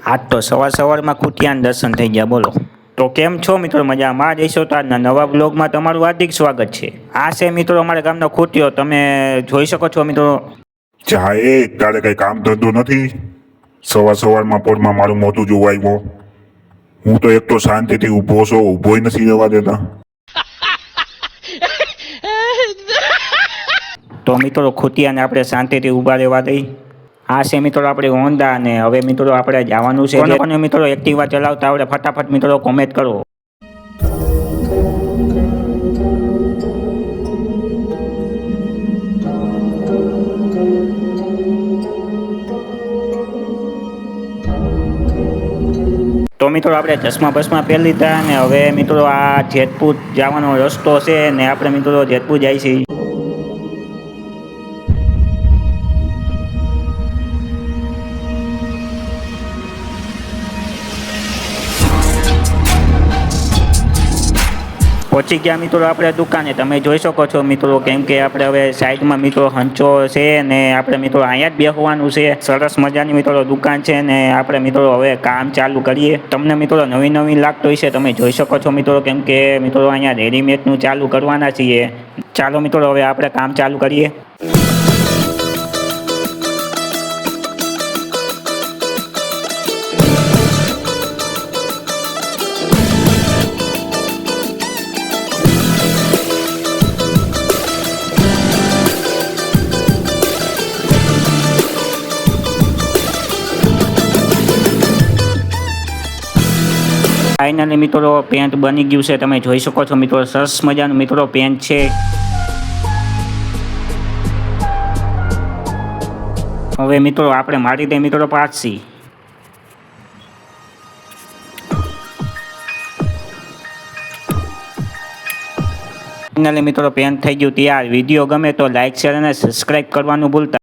આજ તો સવારમાં ખૂટિયાના દર્શન થઈ ગયા બોલો. તો કેમ છો મિત્રો, મજામાં જઈશો? તો આજના નવા બ્લોગમાં તમારું હાર્દિક સ્વાગત છે. આ છે મિત્રો અમારા ગામનો ખૂટિયો, તમે જોઈ શકો છો મિત્રો. જાય તારે કઈ કામ ધંધો નથી? સવારમાં પોરમાં મારું મોઢું જોવા આવ્યો. હું તો એક તો શાંતિથી ઊભો છો, ઊભોય નથી રહેવા દેતા. તો મિત્રો ખૂટિયાને આપણે શાંતિથી ઊભા રહેવા દઈ. આ છે મિત્રો આપણે હોન્ડા, અને હવે મિત્રો આપણે જવાનું છે. કોને મિત્રો એક્ટિવા ચલાવતા આવડે ફટાફટ મિત્રો કોમેન્ટ કરો. તો મિત્રો આપણે ચશ્મા બસમાં પહેરી લીધા, અને હવે મિત્રો આ જેતપુર જવાનો રસ્તો છે, ને આપણે મિત્રો જેતપુર જાય છીએ. પહોંચી ગયા મિત્રો આપણે દુકાને, તમે જોઈ શકો છો મિત્રો, કેમ કે આપણે હવે સાઈડમાં મિત્રો હંચો છે, ને આપણે મિત્રો અહીંયા જ બેસવાનું છે. સરસ મજાની મિત્રો દુકાન છે, ને આપણે મિત્રો હવે કામ ચાલુ કરીએ. તમને મિત્રો નવી લાગતો હશે, તમે જોઈ શકો છો મિત્રો, કેમ કે મિત્રો અહીંયા રેડીમેડનું ચાલુ કરવાના છીએ. ચાલો મિત્રો હવે આપણે કામ ચાલુ કરીએ. ફાઇનલી મિત્રો પેન્ટ બની ગયું છે, તમે જોઈ શકો છો મિત્રો. સરસ મજાનું મિત્રો પેન્ટ છે. હવે મિત્રો આપણે મારી દે મિત્રો પાછી. ફાઇનલી મિત્રો પેન્ટ થઈ ગયું તૈયાર. વિડીયો ગમે તો લાઈક, શેર અને સબસ્ક્રાઈબ કરવાનું ભૂલતા